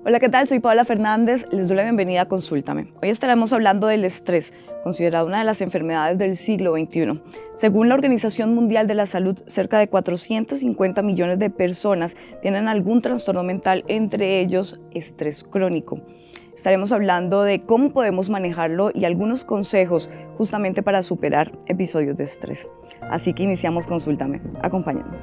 Hola, ¿qué tal? Soy Paola Fernández, les doy la bienvenida a Consúltame. Hoy estaremos hablando del estrés, considerado una de las enfermedades del siglo XXI. Según la Organización Mundial de la Salud, cerca de 450 millones de personas tienen algún trastorno mental, entre ellos estrés crónico. Estaremos hablando de cómo podemos manejarlo y algunos consejos justamente para superar episodios de estrés. Así que iniciamos Consúltame. Acompáñenme.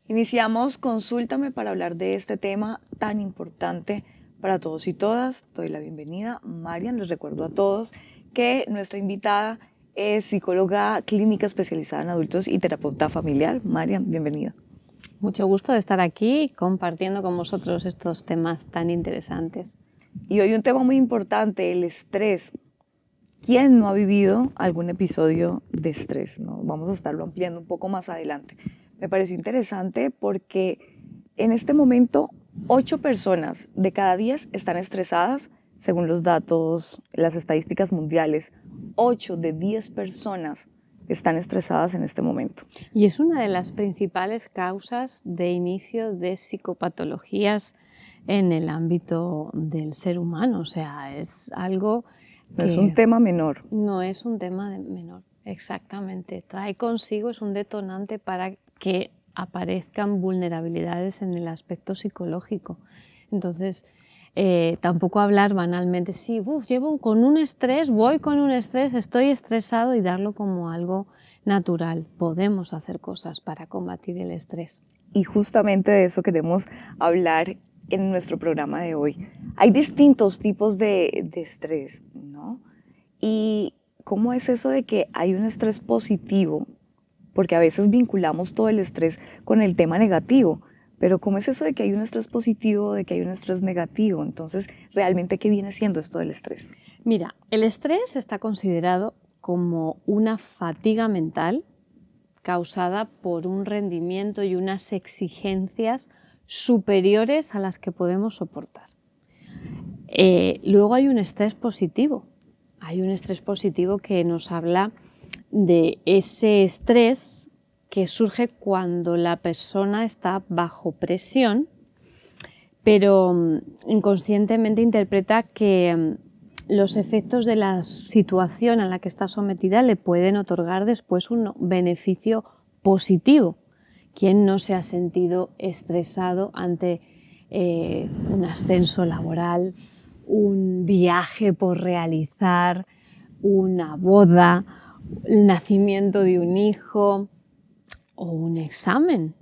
Iniciamos Consúltame para hablar de este tema tan importante para todos y todas. Doy la bienvenida. Marian, les recuerdo a todos que nuestra invitada es psicóloga clínica especializada en adultos y terapeuta familiar. Marian, bienvenida. Mucho gusto de estar aquí compartiendo con vosotros estos temas tan interesantes. Y hoy un tema muy importante, el estrés. ¿Quién no ha vivido algún episodio de estrés? ¿No? Vamos a estarlo ampliando un poco más adelante. Me pareció interesante porque en este momento 8 personas de cada 10 están estresadas, según los datos, las estadísticas mundiales. 8 de 10 personas están estresadas en este momento. Y es una de las principales causas de inicio de psicopatologías en el ámbito del ser humano. O sea, es algo No es un tema menor. No es un tema menor, exactamente. Trae consigo, es un detonante para que aparezcan vulnerabilidades en el aspecto psicológico. Entonces, tampoco hablar banalmente, sí, llevo con un estrés, voy con un estrés, estoy estresado, y darlo como algo natural. Podemos hacer cosas para combatir el estrés. Y justamente de eso queremos hablar en nuestro programa de hoy. Hay distintos tipos de estrés, ¿no? Y cómo es eso de que hay un estrés positivo, porque a veces vinculamos todo el estrés con el tema negativo, pero cómo es eso de que hay un estrés positivo, de que hay un estrés negativo. Entonces, ¿realmente qué viene siendo esto del estrés? Mira, el estrés está considerado como una fatiga mental causada por un rendimiento y unas exigencias superiores a las que podemos soportar. Luego hay un estrés positivo. Hay un estrés positivo que nos habla de ese estrés que surge cuando la persona está bajo presión, pero inconscientemente interpreta que los efectos de la situación a la que está sometida le pueden otorgar después un beneficio positivo. ¿Quién no se ha sentido estresado ante un ascenso laboral, un viaje por realizar, una boda, el nacimiento de un hijo o un examen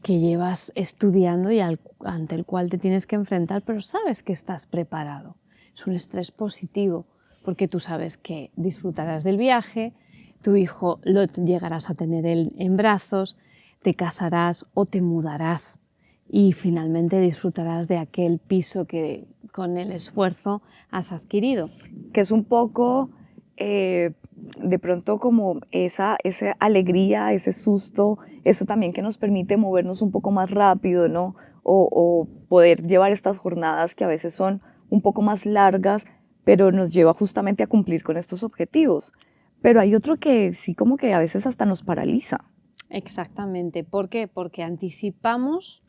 que llevas estudiando y ante el cual te tienes que enfrentar, pero sabes que estás preparado? Es un estrés positivo porque tú sabes que disfrutarás del viaje, tu hijo lo llegarás a tener en brazos, te casarás o te mudarás y finalmente disfrutarás de aquel piso que con el esfuerzo has adquirido. Que es un poco de pronto como esa alegría, ese susto, eso también que nos permite movernos un poco más rápido, ¿no? O poder llevar estas jornadas que a veces son un poco más largas, pero nos lleva justamente a cumplir con estos objetivos. Pero hay otro que sí como que a veces hasta nos paraliza. Exactamente. ¿Por qué? Porque anticipamos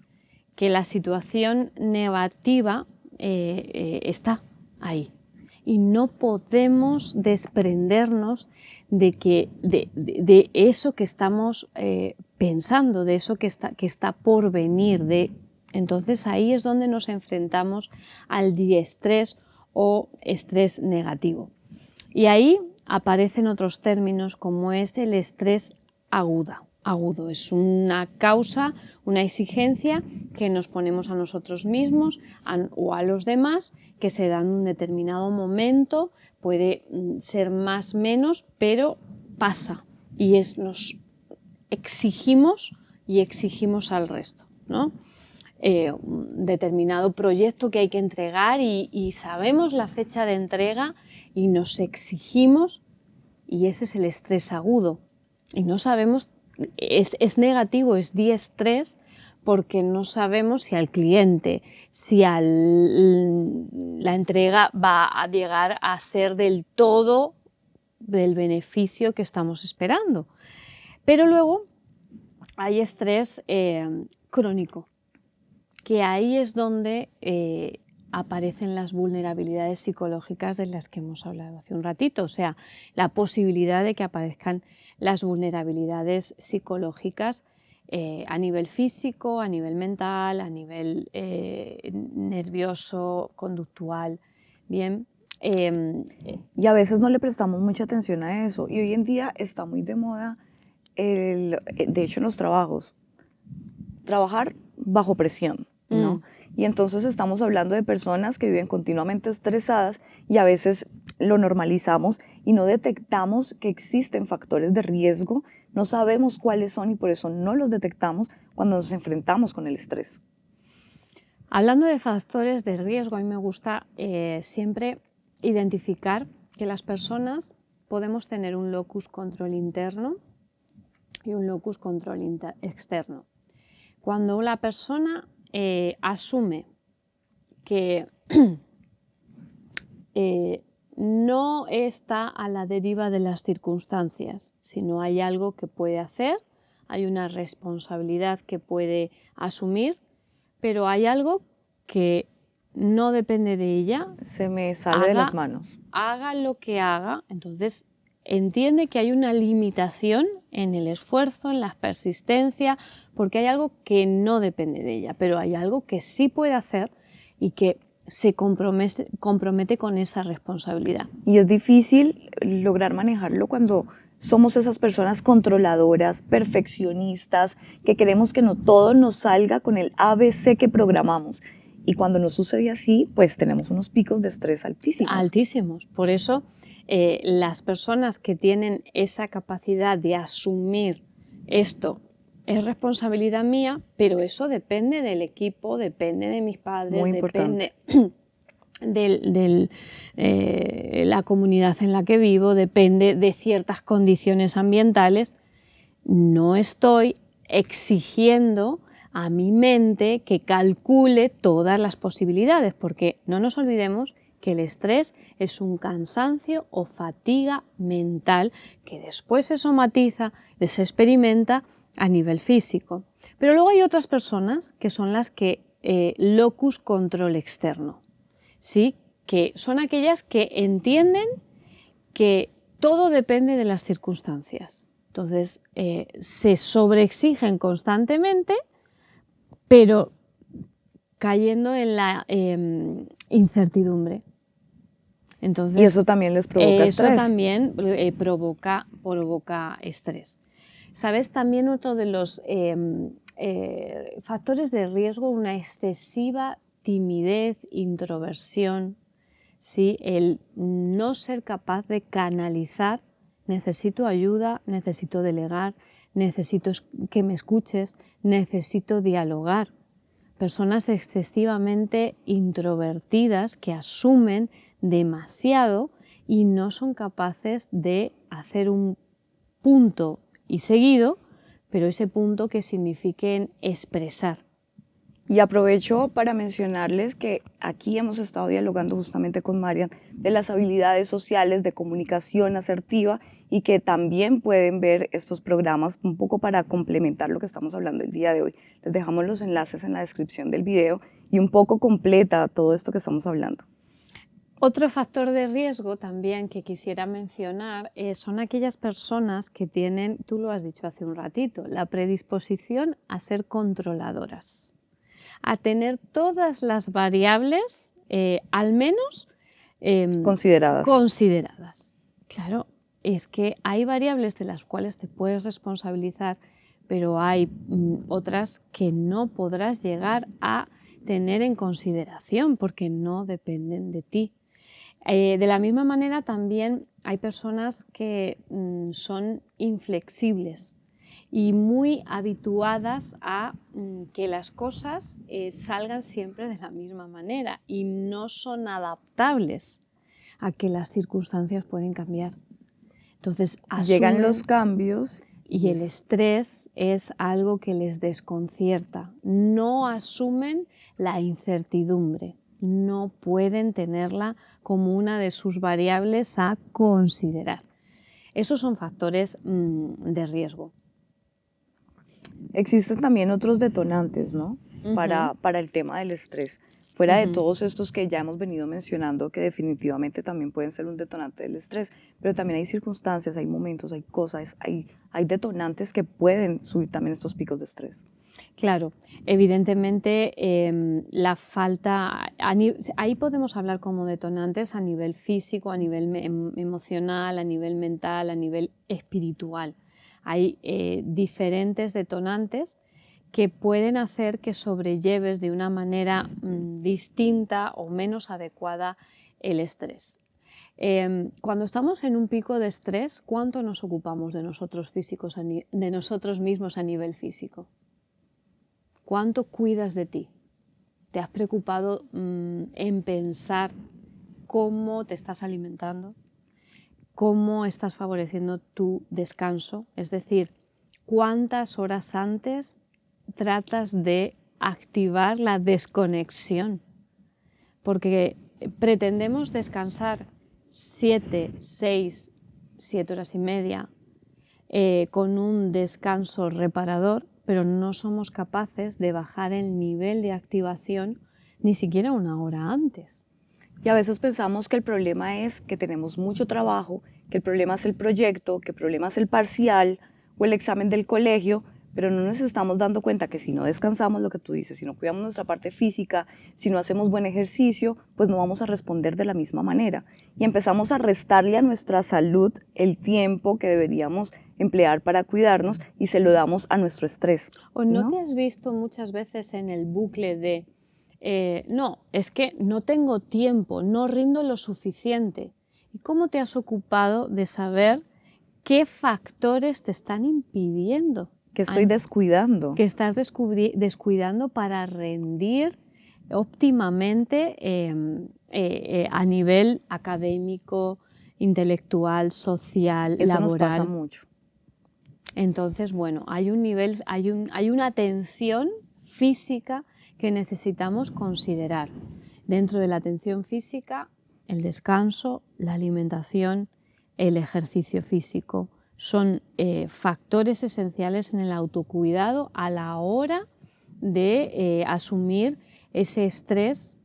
que la situación negativa está ahí. Y no podemos desprendernos de eso que estamos pensando, de eso que está por venir. Entonces ahí es donde nos enfrentamos al diestrés o estrés negativo. Y ahí aparecen otros términos como es el estrés agudo. Es una causa, una exigencia que nos ponemos a nosotros mismos o a los demás, que se da en un determinado momento, puede ser más o menos, pero pasa y nos exigimos y exigimos al resto, ¿no? Un determinado proyecto que hay que entregar y sabemos la fecha de entrega y nos exigimos, y ese es el estrés agudo. Y no sabemos, es negativo, es diestrés, porque no sabemos si al cliente, si la entrega va a llegar a ser del todo del beneficio que estamos esperando. Pero luego hay estrés crónico, que ahí es donde aparecen las vulnerabilidades psicológicas de las que hemos hablado hace un ratito, o sea, la posibilidad de que aparezcan las vulnerabilidades psicológicas a nivel físico, a nivel mental, a nivel nervioso, conductual. Bien. Y a veces no le prestamos mucha atención a eso. Y hoy en día está muy de moda, de hecho en los trabajos, trabajar bajo presión, ¿no? Y entonces estamos hablando de personas que viven continuamente estresadas y a veces lo normalizamos y no detectamos que existen factores de riesgo, no sabemos cuáles son y por eso no los detectamos cuando nos enfrentamos con el estrés. Hablando de factores de riesgo, a mí me gusta siempre identificar que las personas podemos tener un locus control interno y un locus control externo. Cuando una persona asume que no está a la deriva de las circunstancias, sino hay algo que puede hacer, hay una responsabilidad que puede asumir, pero hay algo que no depende de ella. Se me sale de las manos. Haga lo que haga, entonces entiende que hay una limitación en el esfuerzo, en la persistencia, porque hay algo que no depende de ella, pero hay algo que sí puede hacer y que se compromete con esa responsabilidad. Y es difícil lograr manejarlo cuando somos esas personas controladoras, perfeccionistas, que queremos que no todo nos salga con el ABC que programamos. Y cuando nos sucede así, pues tenemos unos picos de estrés altísimos. Altísimos. Por eso, las personas que tienen esa capacidad de asumir esto, es responsabilidad mía, pero eso depende del equipo, depende de mis padres, depende de la comunidad en la que vivo, depende de ciertas condiciones ambientales. No estoy exigiendo a mi mente que calcule todas las posibilidades, porque no nos olvidemos que el estrés es un cansancio o fatiga mental que después se somatiza, se experimenta a nivel físico. Pero luego hay otras personas que son las que locus control externo, ¿sí? Que son aquellas que entienden que todo depende de las circunstancias. Entonces, se sobreexigen constantemente, pero cayendo en la incertidumbre. Entonces, y eso también les provoca estrés. Eso también provoca estrés. ¿Sabes? También otro de los factores de riesgo, una excesiva timidez, introversión, ¿sí? El no ser capaz de canalizar, necesito ayuda, necesito delegar, necesito que me escuches, necesito dialogar. Personas excesivamente introvertidas que asumen demasiado y no son capaces de hacer un punto y seguido, pero ese punto que signifique expresar. Y aprovecho para mencionarles que aquí hemos estado dialogando justamente con Marian de las habilidades sociales de comunicación asertiva y que también pueden ver estos programas un poco para complementar lo que estamos hablando el día de hoy. Les dejamos los enlaces en la descripción del video y un poco completa todo esto que estamos hablando. Otro factor de riesgo también que quisiera mencionar son aquellas personas que tienen, tú lo has dicho hace un ratito, la predisposición a ser controladoras, a tener todas las variables al menos consideradas. Claro, es que hay variables de las cuales te puedes responsabilizar, pero hay otras que no podrás llegar a tener en consideración porque no dependen de ti. De la misma manera también hay personas que son inflexibles y muy habituadas a que las cosas salgan siempre de la misma manera y no son adaptables a que las circunstancias pueden cambiar. Entonces llegan los cambios Y el estrés es algo que les desconcierta. No asumen la incertidumbre, no pueden tenerla como una de sus variables a considerar. Esos son factores de riesgo. Existen también otros detonantes, ¿no? Para el tema del estrés. Fuera de todos estos que ya hemos venido mencionando, que definitivamente también pueden ser un detonante del estrés, pero también hay circunstancias, hay momentos, hay cosas, hay detonantes que pueden subir también estos picos de estrés. Claro, evidentemente la falta, ahí podemos hablar como detonantes a nivel físico, a nivel emocional, a nivel mental, a nivel espiritual. Hay diferentes detonantes que pueden hacer que sobrelleves de una manera distinta o menos adecuada el estrés. Cuando estamos en un pico de estrés, ¿cuánto nos ocupamos de nosotros mismos a nivel físico? ¿Cuánto cuidas de ti? ¿Te has preocupado en pensar cómo te estás alimentando? ¿Cómo estás favoreciendo tu descanso? Es decir, ¿cuántas horas antes tratas de activar la desconexión? Porque pretendemos descansar 7, 6, 7 horas y media con un descanso reparador, pero no somos capaces de bajar el nivel de activación ni siquiera una hora antes. Y a veces pensamos que el problema es que tenemos mucho trabajo, que el problema es el proyecto, que el problema es el parcial o el examen del colegio, pero no nos estamos dando cuenta que si no descansamos, lo que tú dices, si no cuidamos nuestra parte física, si no hacemos buen ejercicio, pues no vamos a responder de la misma manera. Y empezamos a restarle a nuestra salud el tiempo que deberíamos emplear para cuidarnos y se lo damos a nuestro estrés. ¿O no te has visto muchas veces en el bucle de no, es que no tengo tiempo, no rindo lo suficiente? ¿Y cómo te has ocupado de saber qué factores te están impidiendo? Que estoy descuidando. Que estás descuidando para rendir óptimamente a nivel académico, intelectual, social, Eso laboral. nos pasa mucho. Entonces, bueno, hay una atención física que necesitamos considerar. Dentro de la atención física, el descanso, la alimentación, el ejercicio físico son factores esenciales en el autocuidado a la hora de asumir ese estrés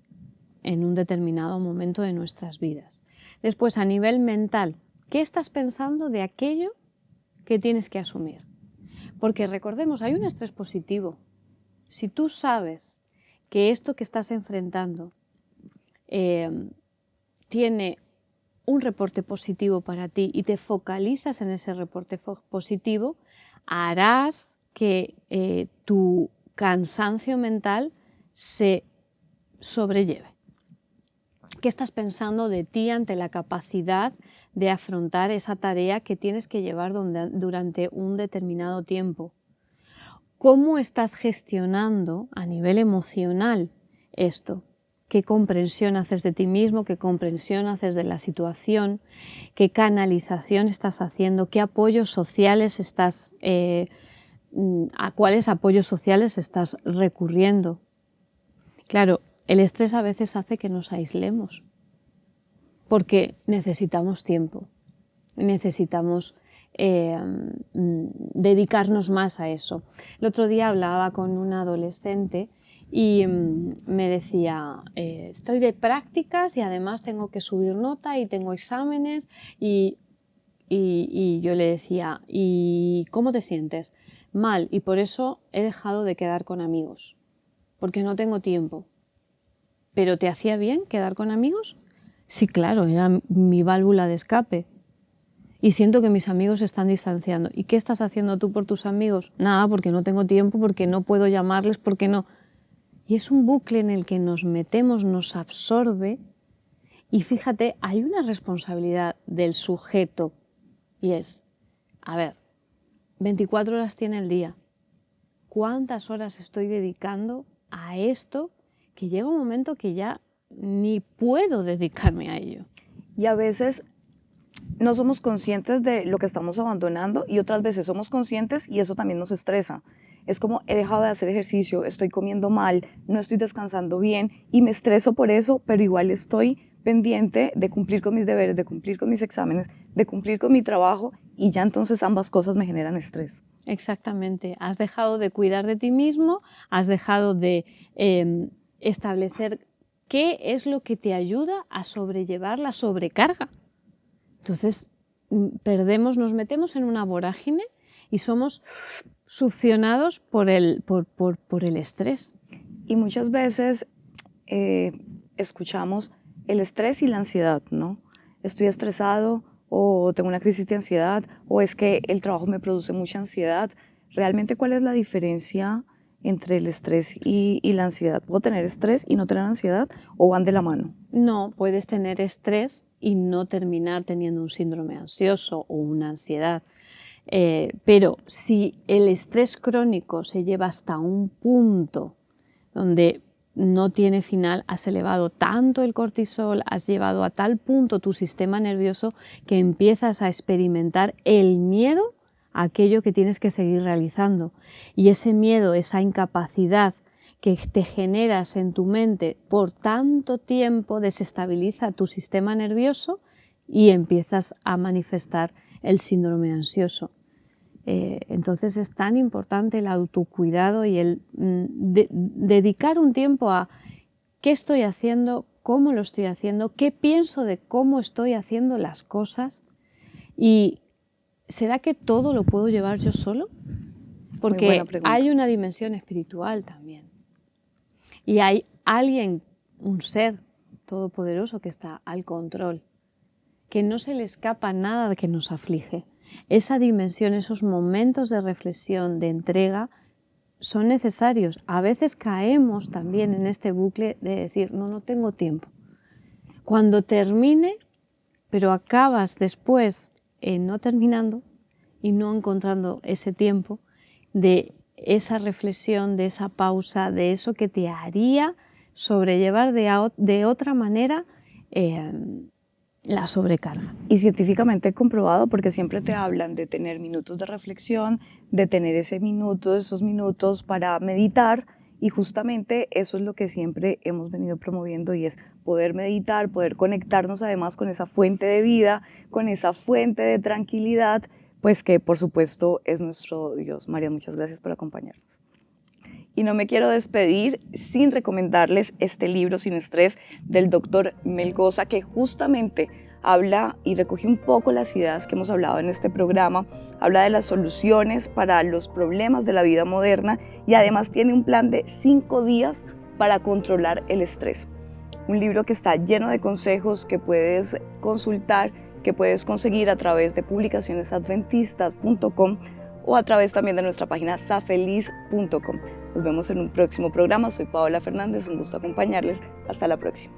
en un determinado momento de nuestras vidas. Después, a nivel mental, ¿qué estás pensando de aquello que tienes que asumir? Porque recordemos, hay un estrés positivo. Si tú sabes que esto que estás enfrentando tiene un reporte positivo para ti y te focalizas en ese reporte positivo, harás que tu cansancio mental se sobrelleve. ¿Qué estás pensando de ti ante la capacidad de afrontar esa tarea que tienes que llevar durante un determinado tiempo? ¿Cómo estás gestionando a nivel emocional esto? ¿Qué comprensión haces de ti mismo? ¿Qué comprensión haces de la situación? ¿Qué canalización estás haciendo? ¿Qué apoyos sociales a cuáles apoyos sociales estás recurriendo? Claro, el estrés a veces hace que nos aislemos, porque necesitamos tiempo, necesitamos dedicarnos más a eso. El otro día hablaba con un adolescente y me decía, estoy de prácticas y además tengo que subir nota y tengo exámenes y yo le decía, ¿y cómo te sientes? Mal, y por eso he dejado de quedar con amigos, porque no tengo tiempo. ¿Pero te hacía bien quedar con amigos? Sí, claro, era mi válvula de escape. Y siento que mis amigos se están distanciando. ¿Y qué estás haciendo tú por tus amigos? Nada, porque no tengo tiempo, porque no puedo llamarles, porque no. Y es un bucle en el que nos metemos, nos absorbe. Y fíjate, hay una responsabilidad del sujeto. Y es, a ver, 24 horas tiene el día. ¿Cuántas horas estoy dedicando a esto? Que llega un momento que ya ni puedo dedicarme a ello. Y a veces no somos conscientes de lo que estamos abandonando y otras veces somos conscientes y eso también nos estresa. Es como he dejado de hacer ejercicio, estoy comiendo mal, no estoy descansando bien y me estreso por eso, pero igual estoy pendiente de cumplir con mis deberes, de cumplir con mis exámenes, de cumplir con mi trabajo y ya entonces ambas cosas me generan estrés. Exactamente, has dejado de cuidar de ti mismo, has dejado de establecer qué es lo que te ayuda a sobrellevar la sobrecarga. Entonces, nos metemos en una vorágine y somos succionados por el estrés. Y muchas veces escuchamos el estrés y la ansiedad, ¿no? Estoy estresado o tengo una crisis de ansiedad o es que el trabajo me produce mucha ansiedad. ¿Realmente cuál es la diferencia entre el estrés y la ansiedad? ¿Puedo tener estrés y no tener ansiedad o van de la mano? No, puedes tener estrés y no terminar teniendo un síndrome ansioso o una ansiedad. Pero si el estrés crónico se lleva hasta un punto donde no tiene final, has elevado tanto el cortisol, has llevado a tal punto tu sistema nervioso que empiezas a experimentar el miedo a aquello que tienes que seguir realizando. Y ese miedo, esa incapacidad que te generas en tu mente por tanto tiempo desestabiliza tu sistema nervioso y empiezas a manifestar el síndrome ansioso. Entonces es tan importante el autocuidado y el dedicar un tiempo a qué estoy haciendo, cómo lo estoy haciendo, qué pienso de cómo estoy haciendo las cosas y ¿será que todo lo puedo llevar yo solo? Porque hay una dimensión espiritual también y hay alguien, un ser todopoderoso que está al control, que no se le escapa nada que nos aflige. Esa dimensión, esos momentos de reflexión, de entrega, son necesarios. A veces caemos también en este bucle de decir, no tengo tiempo. Cuando termine, pero acabas después no terminando y no encontrando ese tiempo de esa reflexión, de esa pausa, de eso que te haría sobrellevar de otra manera la sobrecarga. Y científicamente comprobado porque siempre te hablan de tener minutos de reflexión, de tener esos minutos para meditar y justamente eso es lo que siempre hemos venido promoviendo y es poder meditar, poder conectarnos además con esa fuente de vida, con esa fuente de tranquilidad, pues que por supuesto es nuestro Dios. María, muchas gracias por acompañarnos. Y no me quiero despedir sin recomendarles este libro Sin Estrés del Dr. Melgoza, que justamente habla y recoge un poco las ideas que hemos hablado en este programa, habla de las soluciones para los problemas de la vida moderna y además tiene un plan de 5 días para controlar el estrés. Un libro que está lleno de consejos que puedes consultar, que puedes conseguir a través de publicacionesadventistas.com o a través también de nuestra página safeliz.com. Nos vemos en un próximo programa. Soy Paola Fernández, un gusto acompañarles. Hasta la próxima.